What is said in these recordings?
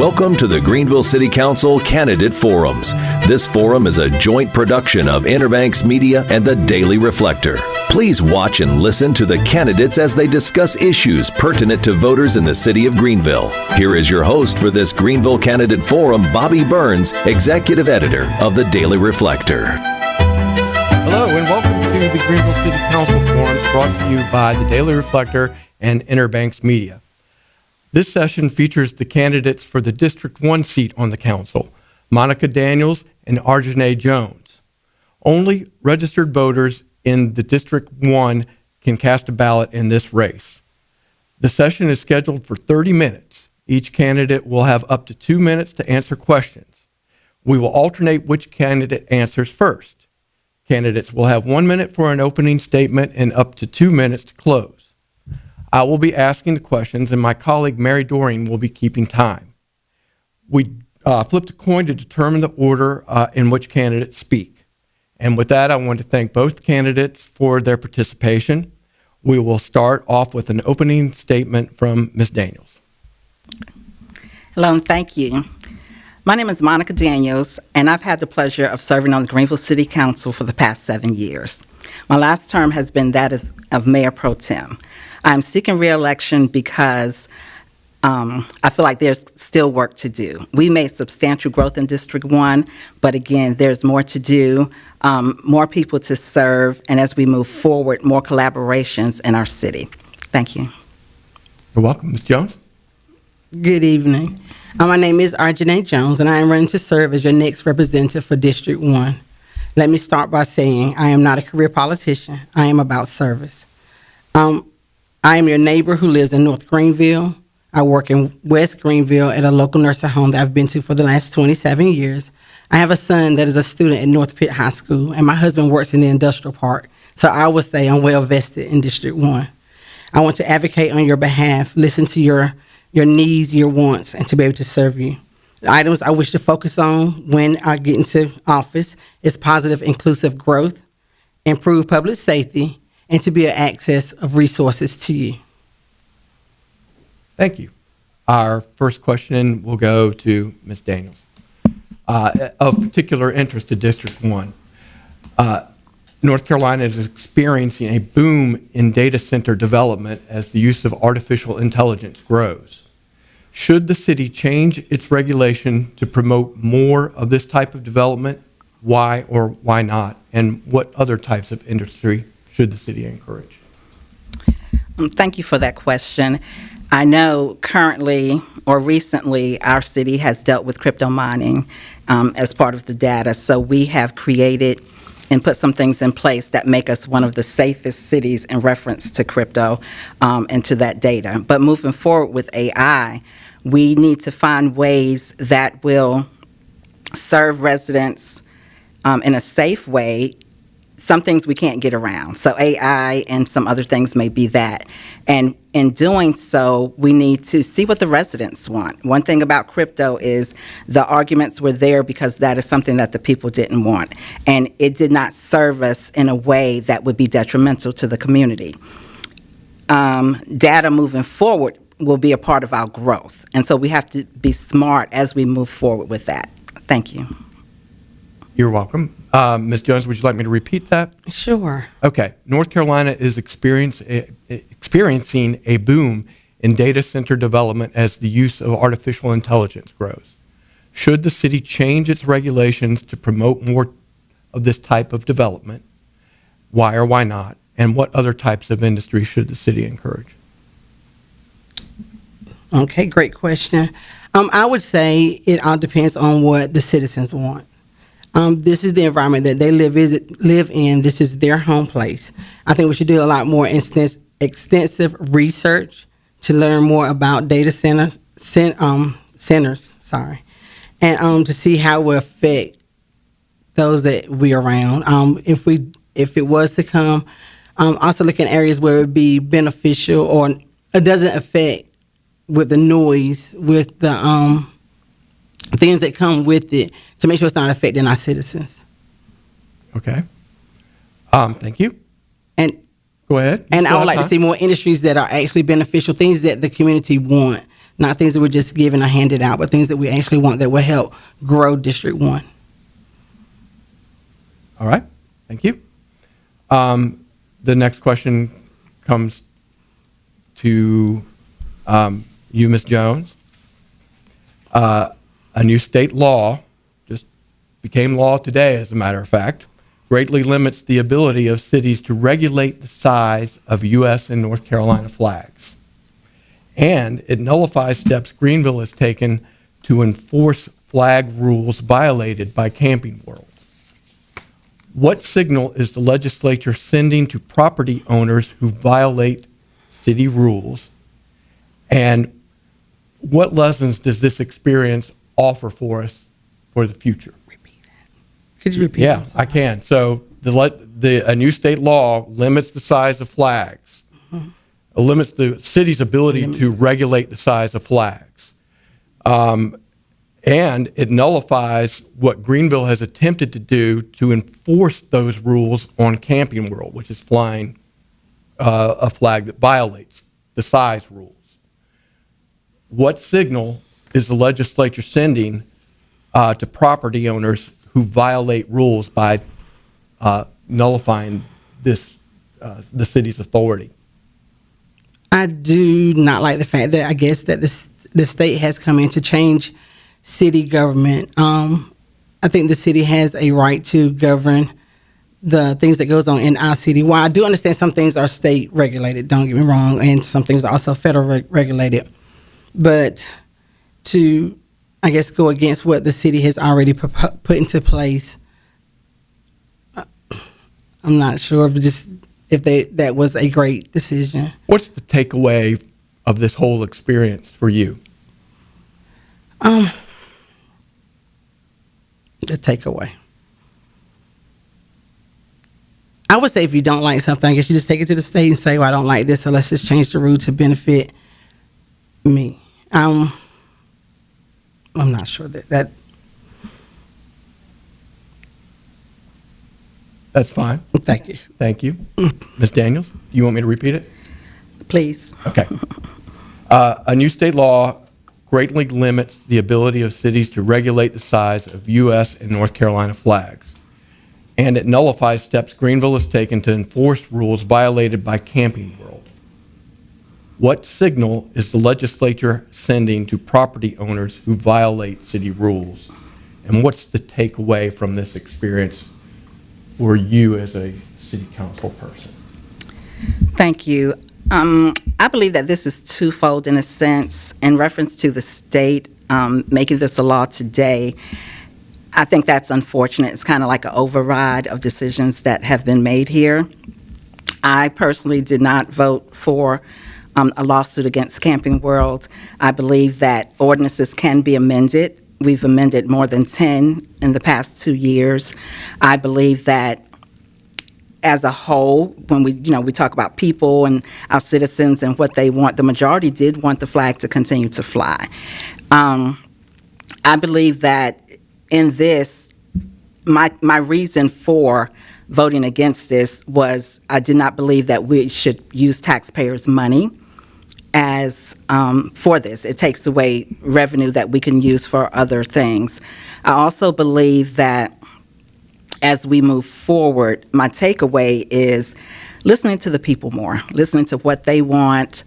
Welcome to the Greenville City Council Candidate Forums. This forum is a joint production of Interbanks Media and the Daily Reflector. Please watch and listen to the candidates as they discuss issues pertinent to voters in the city of Greenville. Here is your host for this Greenville Candidate Forum, Bobby Burns, Executive Editor of the Daily Reflector. Hello and welcome to the Greenville City Council Forums brought to you by the Daily Reflector and Interbanks Media. This session features the candidates for the District 1 seat on the council, Monica Daniels and Arjenae Jones. Only registered voters in the District 1 can cast a ballot in this race. The session is scheduled for 30 minutes. Each candidate will have up to 2 minutes to answer questions. We will alternate which candidate answers first. Candidates will have 1 minute for an opening statement and up to 2 minutes to close. I will be asking the questions, and my colleague Mary Doreen will be keeping time. We flipped a coin to determine the order in which candidates speak. And with that, I want to thank both candidates for their participation. We will start off with an opening statement from Ms. Daniels. Hello, and thank you. My name is Monica Daniels, and I've had the pleasure of serving on the Greenville City Council for the past 7 years. My last term has been that of Mayor Pro Tem. I'm seeking re-election because I feel like there's still work to do. We made substantial growth in District 1, but again, there's more to do, more people to serve, and as we move forward, more collaborations in our city. Thank you. You're welcome. Ms. Jones? Good evening. My name is Arjenae Jones, and I am running to serve as your next representative for District 1. Let me start by saying I am not a career politician. I am about service. I am your neighbor who lives in North Greenville. I work in West Greenville at a local nursing home that I've been to for the last 27 years. I have a son that is a student at North Pitt High School, and my husband works in the industrial park. So I would say I'm well vested in District 1. I want to advocate on your behalf, listen to your needs, your wants, and to be able to serve you. The items I wish to focus on when I get into office is positive, inclusive growth, improve public safety, and to be an access of resources to you. Thank you. Our first question will go to Ms. Daniels. Of particular interest to District 1, North Carolina is experiencing a boom in data center development as the use of artificial intelligence grows. Should the city change its regulation to promote more of this type of development? Why or why not? And what other types of industry should the city encourage? Thank you for that question. I know currently or recently our city has dealt with crypto mining as part of the data. So we have created and put some things in place that make us one of the safest cities in reference to crypto and to that data. But moving forward with AI, we need to find ways that will serve residents in a safe way. Some things we can't get around. So AI and some other things may be that. And in doing so, we need to see what the residents want. One thing about crypto is the arguments were there because that is something that the people didn't want. And it did not serve us in a way that would be detrimental to the community. Data moving forward will be a part of our growth. And so we have to be smart as we move forward with that. Thank you. You're welcome. Ms. Jones, would you like me to repeat that? Sure. Okay. North Carolina is experiencing a boom in data center development as the use of artificial intelligence grows. Should the city change its regulations to promote more of this type of development? Why or why not? And what other types of industry should the city encourage? Okay, great question. I would say it all depends on what the citizens want. This is the environment that they live in. This is their home place. I think we should do a lot more extensive research to learn more about data centers, and to see how it will affect those that we are around. If it was to come, also look in areas where it would be beneficial or it doesn't affect with the noise, with the things that come with it, to make sure it's not affecting our citizens. Okay. Thank you. And go ahead. And I would like to see more industries that are actually beneficial, things that the community want, not things that we're just given or handed out, but things that we actually want that will help grow District 1. All right, thank you. The next question comes to you, Ms. Jones. A new state law, just became law today, as a matter of fact, greatly limits the ability of cities to regulate the size of U.S. and North Carolina flags. And it nullifies steps Greenville has taken to enforce flag rules violated by Camping World. What signal is the legislature sending to property owners who violate city rules? And what lessons does this experience offer for us for the future? Could you repeat? Yeah, I can. So a new state law limits the size of flags. It limits the city's ability to regulate the size of flags. And it nullifies what Greenville has attempted to do to enforce those rules on Camping World, which is flying a flag that violates the size rules. What signal is the legislature sending to property owners who violate rules by nullifying this, the city's authority? I do not like the fact that I guess that the state has come in to change city government. I think the city has a right to govern the things that goes on in our city. While I do understand some things are state regulated, don't get me wrong, and some things are also federal regulated. But to, I guess, go against what the city has already put into place, I'm not sure if that was a great decision. What's the takeaway of this whole experience for you? The takeaway, I would say, if you don't like something, I guess you just take it to the state and say, well, I don't like this, so let's just change the rule to benefit me. I'm not sure that That's fine. Thank you. Thank you. Ms. Daniels, do you want me to repeat it? Please. Okay. A new state law greatly limits the ability of cities to regulate the size of U.S. and North Carolina flags, and it nullifies steps Greenville has taken to enforce rules violated by Camping World. What signal is the legislature sending to property owners who violate city rules? And what's the takeaway from this experience for you as a city council person? Thank you. I believe that this is twofold in a sense. In reference to the state making this a law today, I think that's unfortunate. It's kind of like an override of decisions that have been made here. I personally did not vote for a lawsuit against Camping World. I believe that ordinances can be amended. We've amended more than 10 in the past 2 years. I believe that as a whole, when we talk about people and our citizens and what they want, the majority did want the flag to continue to fly. I believe that in this, my reason for voting against this was I did not believe that we should use taxpayers' money as for this. It takes away revenue that we can use for other things. I also believe that as we move forward, my takeaway is listening to the people more, listening to what they want,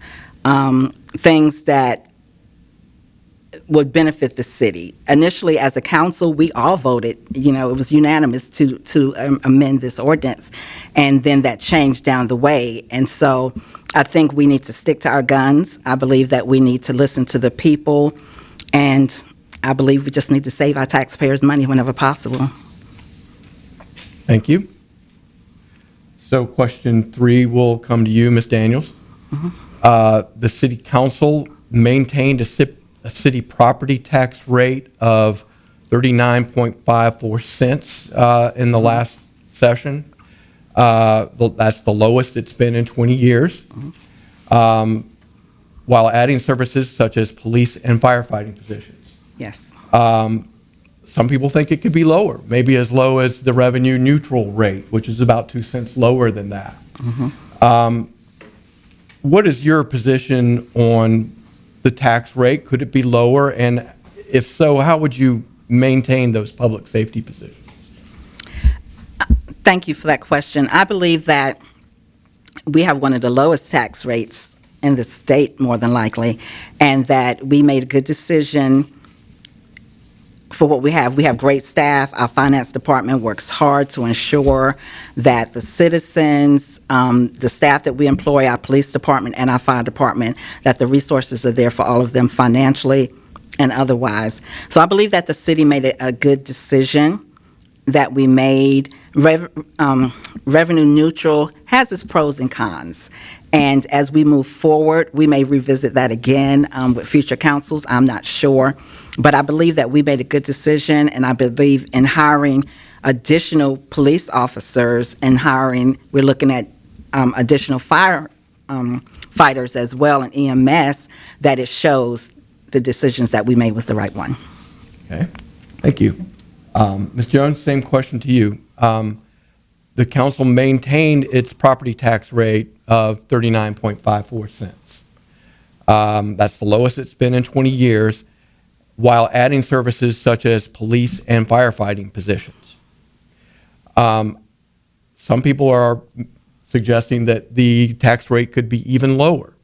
things that would benefit the city. Initially, as a council, we all voted, it was unanimous to amend this ordinance, and then that changed down the way. And so I think we need to stick to our guns. I believe that we need to listen to the people, and I believe we just need to save our taxpayers' money whenever possible. Thank you. So question 3 will come to you, Ms. Daniels. The city council maintained a city property tax rate of 39.54 cents in the last session. That's the lowest it's been in 20 years, while adding services such as police and firefighting positions. Yes. Some people think it could be lower, maybe as low as the revenue neutral rate, which is about 2 cents lower than that. What is your position on the tax rate? Could it be lower? And if so, how would you maintain those public safety positions? Thank you for that question. I believe that we have one of the lowest tax rates in the state, more than likely, and that we made a good decision for what we have. We have great staff. Our finance department works hard to ensure that the citizens, the staff that we employ, our police department and our fire department, that the resources are there for all of them financially and otherwise. So I believe that the city made a good decision that we made. Revenue neutral has its pros and cons. And as we move forward, we may revisit that again with future councils. I'm not sure. But I believe that we made a good decision, and I believe in hiring additional police officers and we're looking at additional fighters as well in EMS, that it shows the decisions that we made was the right one. Okay, thank you. Ms. Jones, same question to you. The council maintained its property tax rate of 39.54 cents. That's the lowest it's been in 20 years, while adding services such as police and firefighting positions. Some people are suggesting that the tax rate could be even lower.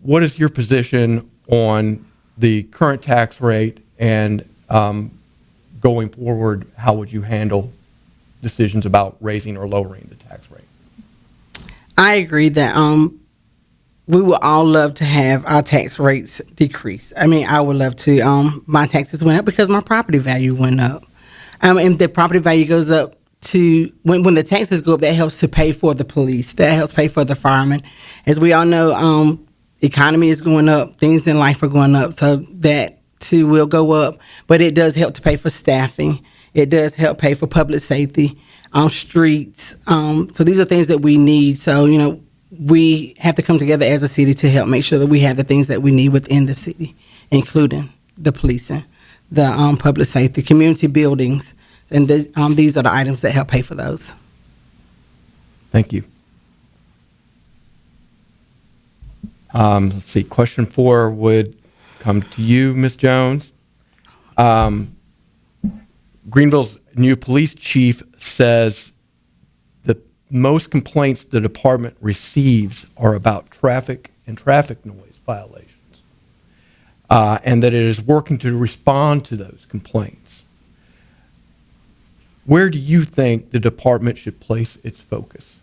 What is your position on the current tax rate, and going forward, how would you handle decisions about raising or lowering the tax rate? I agree that we would all love to have our tax rates decrease. I mean, I would love to. My taxes went up because my property value went up. And the property value goes up to, when the taxes go up, that helps to pay for the police. That helps pay for the firemen. As we all know, economy is going up. Things in life are going up. So that too will go up. But it does help to pay for staffing. It does help pay for public safety, streets. So these are things that we need. So, we have to come together as a city to help make sure that we have the things that we need within the city, including the policing, the public safety, community buildings, and these are the items that help pay for those. Thank you. Let's see, question 4 would come to you, Ms. Jones. Greenville's new police chief says the most complaints the department receives are about traffic and traffic noise violations, and that it is working to respond to those complaints. Where do you think the department should place its focus?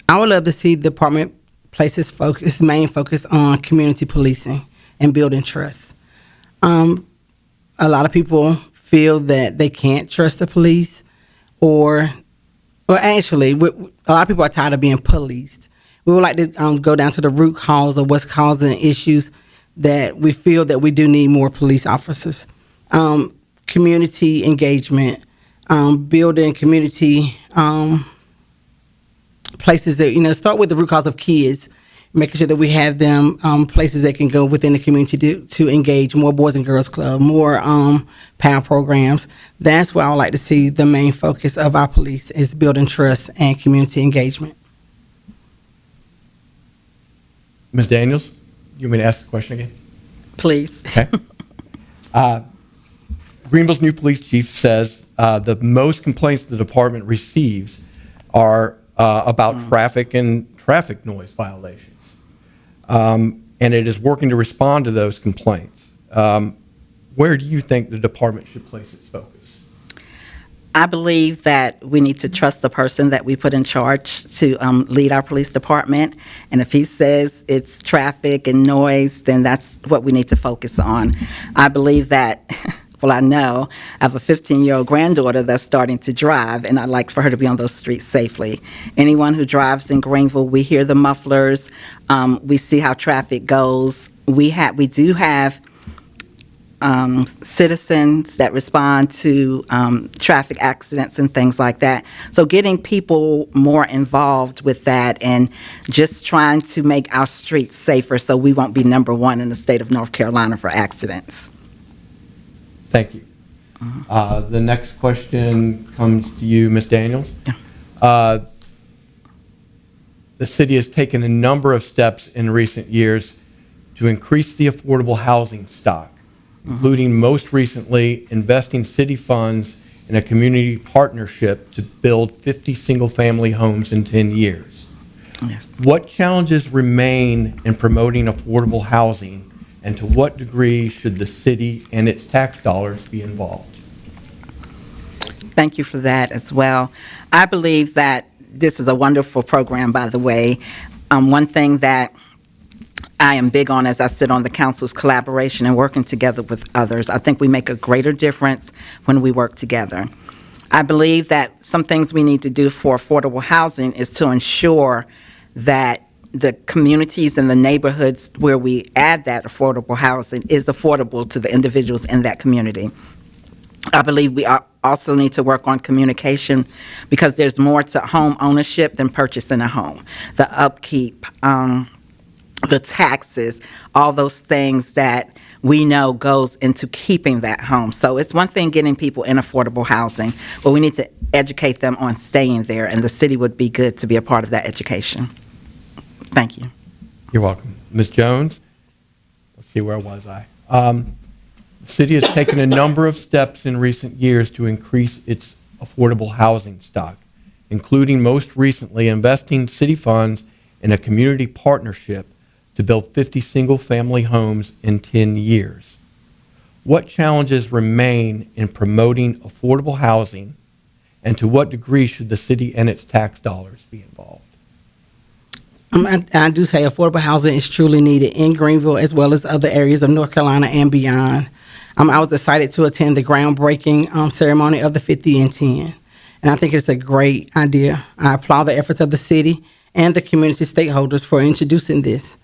I would love to see the department place its main focus on community policing and building trust. A lot of people feel that they can't trust the police, or actually, a lot of people are tired of being policed. We would like to go down to the root cause of what's causing issues, that we feel that we do need more police officers. Community engagement, building community places that, start with the root cause of kids, making sure that we have them places that can go within the community to engage, more Boys and Girls Club, more PAL programs. That's where I would like to see the main focus of our police, is building trust and community engagement. Ms. Daniels, you want me to ask the question again? Please. Okay. Greenville's new police chief says the most complaints the department receives are about traffic and traffic noise violations. And it is working to respond to those complaints. Where do you think the department should place its focus? I believe that we need to trust the person that we put in charge to lead our police department. And if he says it's traffic and noise, then that's what we need to focus on. I believe that, well, I know I have a 15-year-old granddaughter that's starting to drive, and I'd like for her to be on those streets safely. Anyone who drives in Greenville, we hear the mufflers. We see how traffic goes. We do have citizens that respond to traffic accidents and things like that. So getting people more involved with that, and just trying to make our streets safer so we won't be number one in the state of North Carolina for accidents. Thank you. The next question comes to you, Ms. Daniels. Yeah. the city has taken a number of steps in recent years to increase the affordable housing stock, including most recently investing city funds in a community partnership to build 50 single-family homes in 10 years. Yes. What challenges remain in promoting affordable housing, and to what degree should the city and its tax dollars be involved? Thank you for that as well. I believe that this is a wonderful program, by the way. One thing that I am big on as I sit on the council's collaboration and working together with others. I think we make a greater difference when we work together. I believe that some things we need to do for affordable housing is to ensure that the communities and the neighborhoods where we add that affordable housing is affordable to the individuals in that community. I believe we also need to work on communication, because there's more to home ownership than purchasing a home. The upkeep, the taxes, all those things that we know goes into keeping that home. So it's one thing getting people in affordable housing, but we need to educate them on staying there, and the city would be good to be a part of that education. Thank you. You're welcome. Ms. Jones? Let's see, where was I? The city has taken a number of steps in recent years to increase its affordable housing stock, including most recently investing city funds in a community partnership to build 50 single-family homes in 10 years. What challenges remain in promoting affordable housing, and to what degree should the city and its tax dollars be involved? I do say affordable housing is truly needed in Greenville as well as other areas of North Carolina and beyond. I was excited to attend the groundbreaking ceremony of the 50 and 10, and I think it's a great idea. I applaud the efforts of the city and the community stakeholders for introducing this.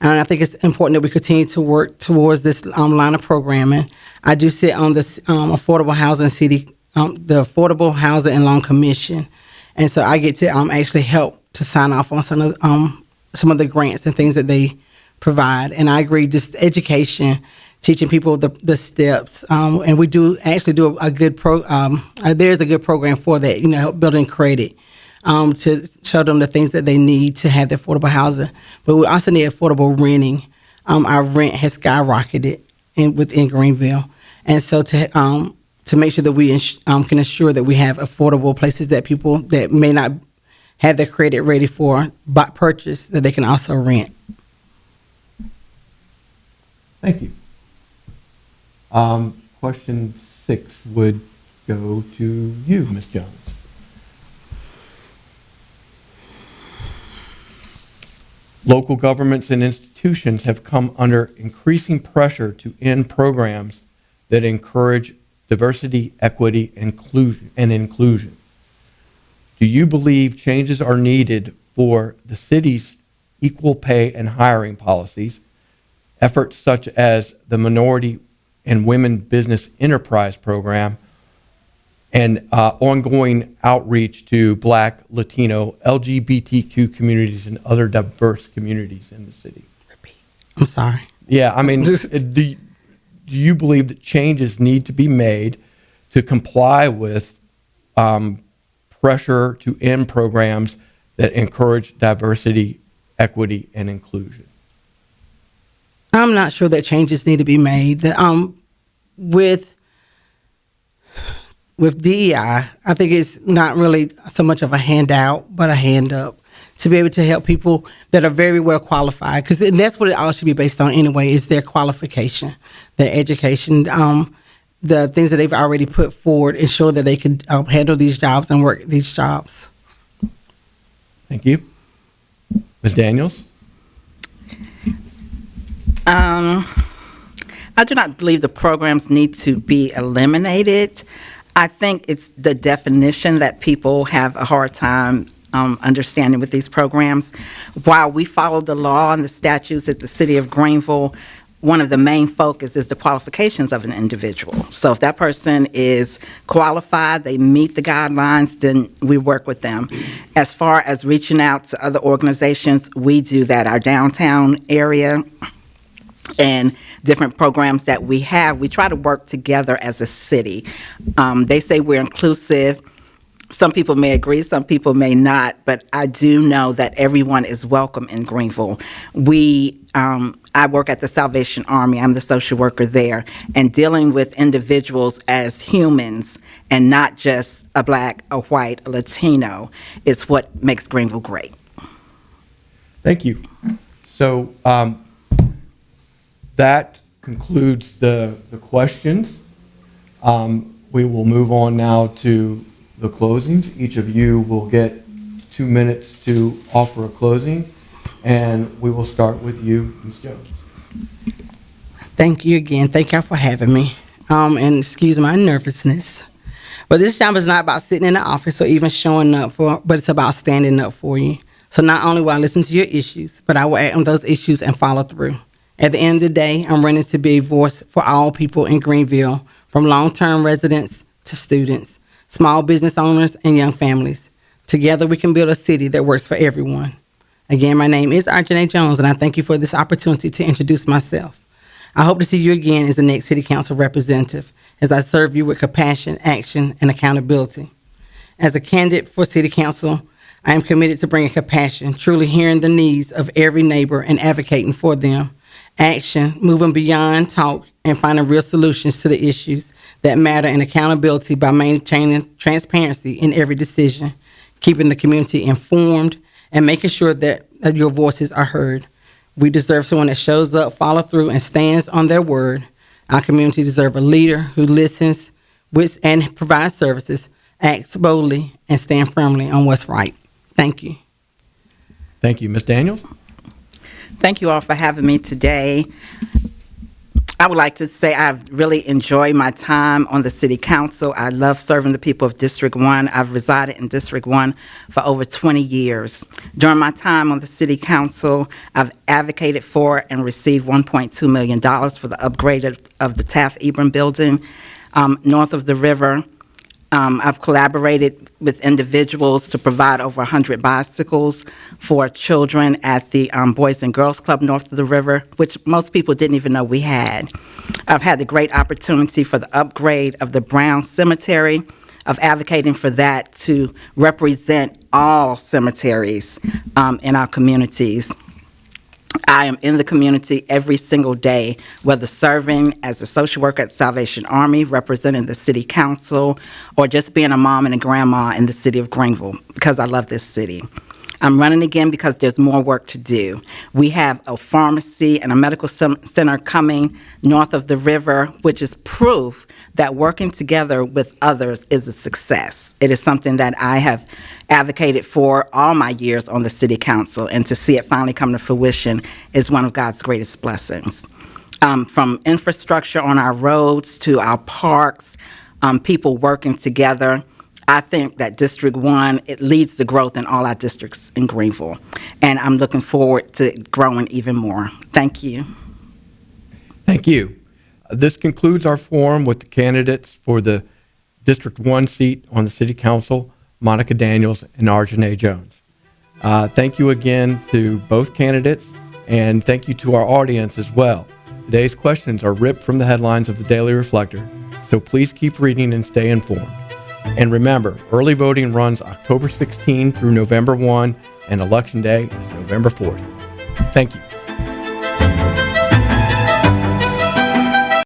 And I think it's important that we continue to work towards this line of programming. I do sit on the Affordable Housing the Affordable Housing and Loan Commission, and so I get to actually help to sign off on some of the grants and things that they provide. And I agree, just education, teaching people the steps, and we do actually do a good there's a good program for that. Building credit. To show them the things that they need to have the affordable housing. But we also need affordable renting. Our rent has skyrocketed within Greenville. And so to make sure that we can ensure that we have affordable places that people that may not have their credit ready for purchase, that they can also rent. Thank you. Question 6 would go to you, Ms. Jones. Local governments and institutions have come under increasing pressure to end programs that encourage diversity, equity, and inclusion. Do you believe changes are needed for the city's equal pay and hiring policies, efforts such as the Minority and Women Business Enterprise Program, and ongoing outreach to Black, Latino, LGBTQ communities, and other diverse communities in the city? I'm sorry. Yeah, I mean, do you believe that changes need to be made to comply with pressure to end programs that encourage diversity, equity, and inclusion? I'm not sure that changes need to be made. With DEI, I think it's not really so much of a handout, but a hand up to be able to help people that are very well qualified, because that's what it all should be based on anyway, is their qualification, their education, the things that they've already put forward, ensure that they can handle these jobs and work these jobs. Thank you. Ms. Daniels? I do not believe the programs need to be eliminated. I think it's the definition that people have a hard time understanding with these programs. While we follow the law and the statutes at the City of Greenville, one of the main focus is the qualifications of an individual. So if that person is qualified, they meet the guidelines, then we work with them. As far as reaching out to other organizations, we do that. Our downtown area and different programs that we have, we try to work together as a city. They say we're inclusive. Some people may agree, some people may not, but I do know that everyone is welcome in Greenville. I work at the Salvation Army. I'm the social worker there, and dealing with individuals as humans and not just a black, a white, a Latino is what makes Greenville great. Thank you. So that concludes the questions. We will move on now to the closings. Each of you will get 2 minutes to offer a closing, and we will start with you, Ms. Jones. Thank you again. Thank y'all for having me. And excuse my nervousness. But this job is not about sitting in the office or even showing up but it's about standing up for you. So not only will I listen to your issues, but I will act on those issues and follow through. At the end of the day, I'm running to be a voice for all people in Greenville, from long-term residents to students, small business owners, and young families. Together, we can build a city that works for everyone. Again, my name is Arjenae Jones, and I thank you for this opportunity to introduce myself. I hope to see you again as the next City Council representative as I serve you with compassion, action, and accountability. As a candidate for City Council, I am committed to bringing compassion, truly hearing the needs of every neighbor and advocating for them. Action, moving beyond talk and finding real solutions to the issues that matter, and accountability by maintaining transparency in every decision, keeping the community informed, and making sure that your voices are heard. We deserve someone that shows up, follows through, and stands on their word. Our community deserves a leader who listens and provides services, acts boldly, and stands firmly on what's right. Thank you. Thank you. Ms. Daniels? Thank you all for having me today. I would like to say I've really enjoyed my time on the City Council. I love serving the people of District 1. I've resided in District 1 for over 20 years. During my time on the City Council, I've advocated for and received $1.2 million for the upgrade of the Taft-Ebron building north of the river. I've collaborated with individuals to provide over 100 bicycles for children at the Boys and Girls Club north of the river, which most people didn't even know we had. I've had the great opportunity for the upgrade of the Brown Cemetery, of advocating for that to represent all cemeteries in our communities. I am in the community every single day, whether serving as a social worker at Salvation Army, representing the City Council, or just being a mom and a grandma in the city of Greenville, because I love this city. I'm running again because there's more work to do. We have a pharmacy and a medical center coming north of the river, which is proof that working together with others is a success. It is something that I have advocated for all my years on the City Council, and to see it finally come to fruition is one of God's greatest blessings. From infrastructure on our roads to our parks, people working together, I think that District 1, it leads to growth in all our districts in Greenville, and I'm looking forward to growing even more. Thank you. Thank you. This concludes our forum with the candidates for the District 1 seat on the City Council, Monica Daniels and Arjenae Jones. Thank you again to both candidates, and thank you to our audience as well. Today's questions are ripped from the headlines of the Daily Reflector, so please keep reading and stay informed. And remember, early voting runs October 16 through November 1, and Election Day is November 4th. Thank you.